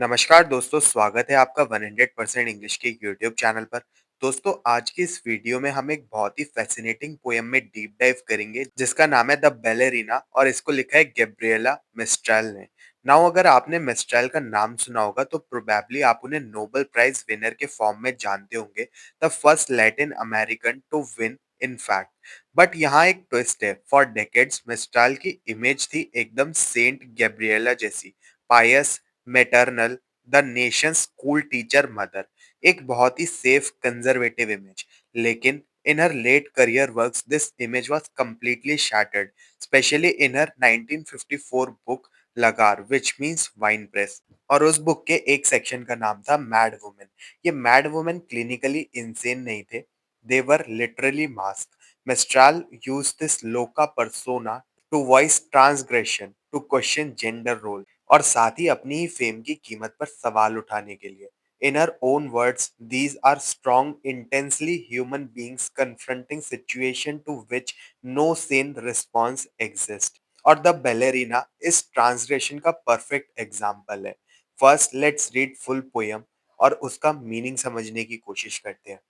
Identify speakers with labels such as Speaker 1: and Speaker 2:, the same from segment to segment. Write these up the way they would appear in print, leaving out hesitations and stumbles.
Speaker 1: नमस्कार दोस्तों, स्वागत है आपका 100% इंग्लिश के यूट्यूब चैनल पर। दोस्तों, आज की इस वीडियो में हम एक बहुत ही फैसिनेटिंग पोएम में डीप डाइव करेंगे जिसका नाम है द बैलेरिना और इसको लिखा है गैब्रिएला मिस्ट्रेल ने। नाउ अगर आपने मिस्ट्रेल का नाम सुना होगा तो प्रोबेबली आप उन्हें नोबेल प्राइज विनर के फॉर्म में जानते होंगे, the first Latin American to win in fact. But यहाँ एक ट्विस्ट है। फॉर डेकेड्स मिस्ट्रेल की इमेज थी एकदम सेंट गैब्रिएला जैसी, pious, maternal, the nation school teacher mother, एक बहुत ही सेफ कंजर्वेटिव इमेज। लेकिन in her late career works this image was completely shattered, especially in her 1954 book Lagar, which means wine press। और उस book के एक section का नाम था मैड वुमेन। ये मैड वुमेन क्लिनिकली इंसेन नहीं थे, they were literally mask. Mistral use this loca persona to voice transgression, to question gender role और साथ ही अपनी ही फेम की कीमत पर सवाल उठाने के लिए। In her own words, these are strong, intensely human beings confronting situation to which no sane response exists। और द बैलेरिना इस ट्रांसग्रेशन का परफेक्ट एग्जाम्पल है। First let's read full poem और उसका मीनिंग समझने की कोशिश करते हैं।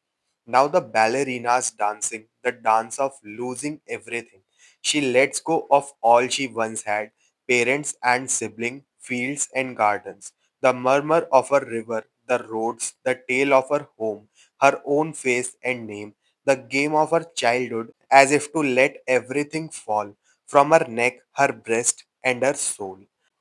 Speaker 1: Now the ballerina's dancing, the dance of losing everything. She lets go of all she once had, parents and sibling, fields and gardens, the murmur of her river, the roads, the tale of her home, her own face and name, the game of her childhood, as if to let everything fall from her neck, her breast and her soul।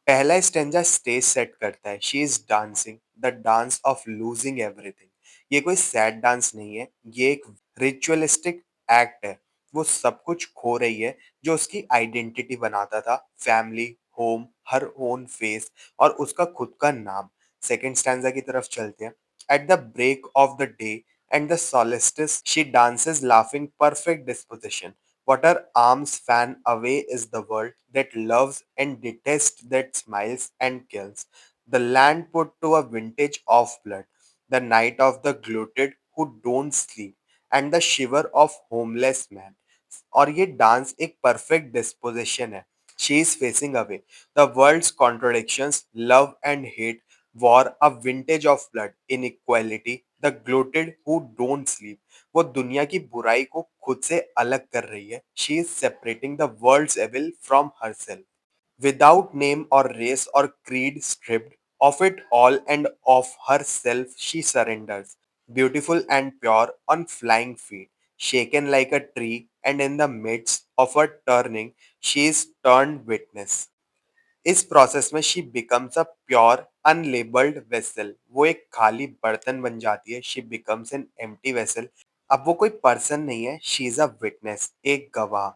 Speaker 1: पहला stanza stage set करता है। She is dancing the dance of losing everything. ये कोई sad dance नहीं है, ये एक ritualistic act है। वो सब कुछ खो रही है जो उसकी आइडेंटिटी बनाता था, family, home, her own face और उसका खुद का नाम। सेकंड स्टैंजा की तरफ चलते हैं। At the break of the day and the solstice she dances laughing perfect disposition. What her arms fan away is the world that loves and detests, that smiles and kills. The land put to a vintage of blood, the night of the glutted who don't sleep, and the shiver of homeless man। और ये dance एक perfect disposition है। She is facing away the world's contradictions, love and hate, war, a vintage of blood, inequality, the glutted who don't sleep. वो दुनिया की बुराई को खुद से अलग कर रही है। She is separating the world's evil from herself. Without name or race or creed stripped of it all and of herself she surrenders, beautiful and pure on flying feet, shaken like a tree, and in the midst of her turning, she is turned witness। इस process में she becomes a pure unlabelled vessel. वो एक खाली बर्तन बन जाती है। She becomes an empty vessel. अब वो कोई पर्सन नहीं है, शी इज अ विटनेस, एक गवाह।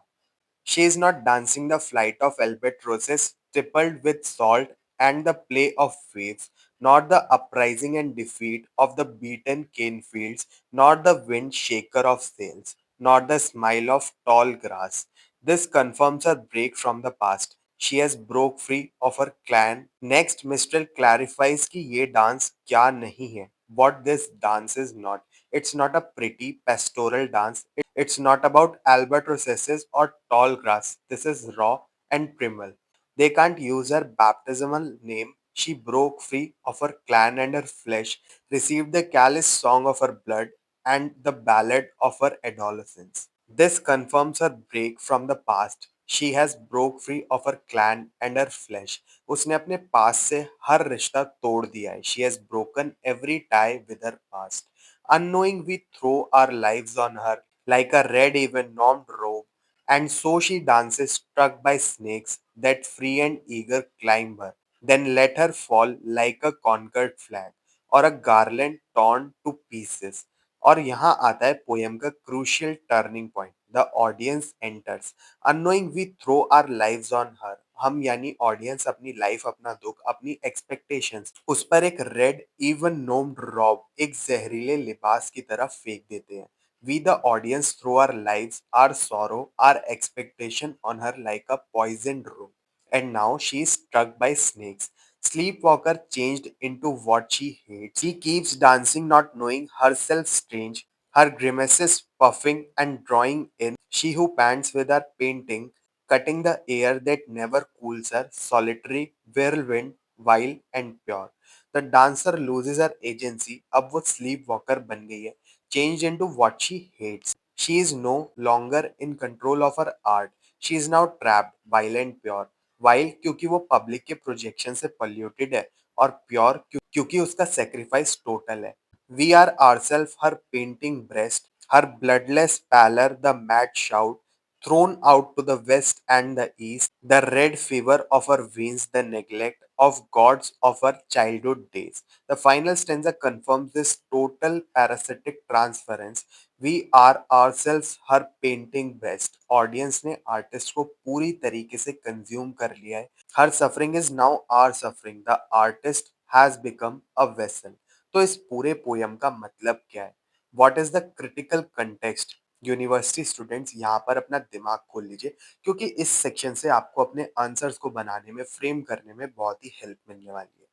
Speaker 1: She is not dancing the flight of albatrosses stippled with salt and the play of waves, nor the uprising and defeat of the beaten cane fields, nor the wind shaker of sails, nor the smile of tall grass। This confirms her break from the past. She has broke free of her clan। Next, Mistral clarifies कि ये dance क्या नहीं है। What this dance is not. It's not a pretty pastoral dance. It's not about albatrosses or tall grass. This is raw and primal. They can't use her baptismal name. She broke free of her clan and her flesh, received the callous song of her blood and the ballad of her adolescence। This confirms her break from the past. She has broke free of her clan and her flesh। उसने अपने पास से हर रिश्ता तोड़ दिया है। She has broken every tie with her past। Unknowing we throw our lives on her like a red even normed robe, and so she dances struck by snakes that free and eager climb her, then let her fall like a conquered flag or a garland torn to pieces। और यहाँ आता है poem का crucial turning point. The audience enters. Annoying we throw our lives on her. हम यानी audience अपनी life, अपना दुख, अपनी एक्सपेक्टेशंस उस पर एक रेड इवन नोम्ड रॉब, एक जहरीले लिबास की तरफ फेंक देते हैं। We the audience throw our lives, our sorrow, our expectation on her like a poisoned room. And now she is struck by snakes. Sleepwalker changed into what she hates. She keeps dancing, not knowing herself strange. Her grimaces puffing and drawing in. She who pants with her painting, cutting the air that never cools her. Solitary whirlwind, wild and pure. The dancer loses her agency, अब वो sleepwalker बन गई है, change into what she hates. She is no longer in control of her art, she is now trapped, wild and pure. Wild क्योंकि वो public के projection से polluted है, और प्योर क्योंकि उसका सेक्रीफाइस टोटल है। We are ourselves her painting breast, her bloodless pallor, the mad shout, thrown out to the west and the east, the red fever of her veins, the neglect of gods of her childhood days. The final stanza confirms this total parasitic transference. We are ourselves her painting breast. Audience ने artist को पूरी तरीके से consume कर लिया है. Her suffering is now our suffering. The artist has become a vessel. तो इस पूरे पोयम का मतलब क्या है? What is the critical context? University students यहाँ पर अपना दिमाग खोल लीजिए, क्योंकि इस सेक्शन से आपको अपने आंसर्स को बनाने में, फ्रेम करने में बहुत ही हेल्प मिलने वाली है।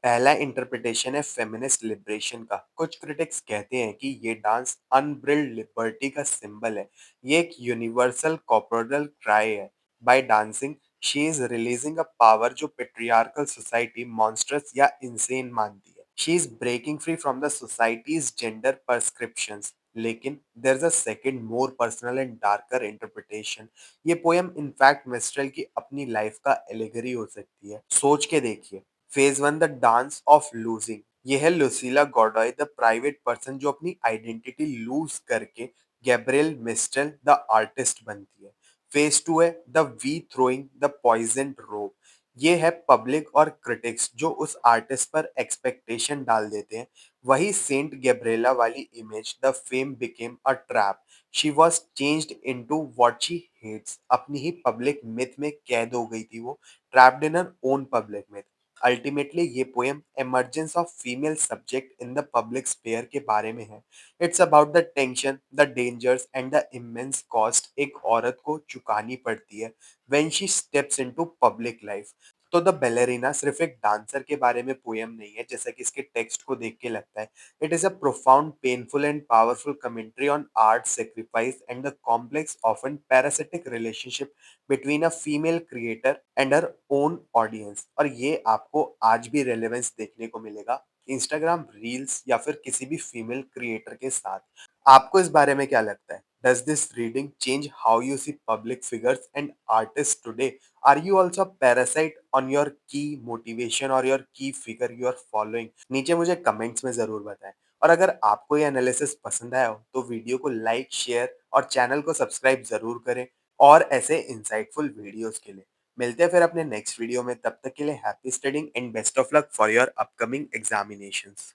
Speaker 1: पहला इंटरप्रिटेशन है फेमिनिस्ट लिबरेशन का। कुछ क्रिटिक्स कहते हैं कि ये डांस अनब्रिल्ड लिबर्टी का सिंबल है। ये एक यूनिवर्सल कॉर्पोरल क्राई है। By dancing she is releasing a power जो पेट्रियार्कल सोसाइटी मॉन्स्ट्रस या इंसेन मानती है। She is breaking free from the society's gender prescriptions। लेकिन there is a second more personal and darker interpretation. ये poem in fact Mistral की अपनी life का allegory हो सकती है। सोच के देखिए। Phase one, the dance of losing. ये है Lucila Godoy, the private person जो अपनी आइडेंटिटी लूज करके गैब्रियल मिस्ट्रेल द आर्टिस्ट बनती है। फेज टू है the we throwing the poison rope. ये है पब्लिक और क्रिटिक्स जो उस आर्टिस्ट पर एक्सपेक्टेशन डाल देते हैं। वही सेंट गैब्रिएला वाली image, the fame became a trap, she was changed into what she hates. अपनी ही पब्लिक मिथ में कैद हो गई थी वो, trapped in her own public myth. Ultimately ये poem emergence of female subject in the public sphere के बारे में है। It's about the tension, the dangers and the immense cost एक औरत को चुकानी पड़ती है when she steps into public life. तो द बैलेरिना सिर्फ एक डांसर के बारे में पोयम नहीं है, जैसा कि इसके टेक्स्ट को देख के लगता है। It is a profound, painful and powerful commentary on art, sacrifice and the complex often parasitic relationship between a female creator and her own audience. और ये आपको आज भी रेलेवेंस देखने को मिलेगा इंस्टाग्राम रील्स या फिर किसी भी फीमेल क्रिएटर के साथ। आपको इस बारे में क्या लगता है? Does this reading change how you see public figures and artists today? Are you also a parasite on your key motivation or your key figure you are following? नीचे मुझे कमेंट्स में जरूर बताएं। और अगर आपको ये एनालिसिस पसंद आया हो तो वीडियो को लाइक, शेयर और चैनल को सब्सक्राइब जरूर करें, और ऐसे इंसाइटफुल वीडियोस के लिए। मिलते हैं फिर अपने नेक्स्ट वीडियो में, तब तक के लिए happy studying and best of luck for your upcoming examinations.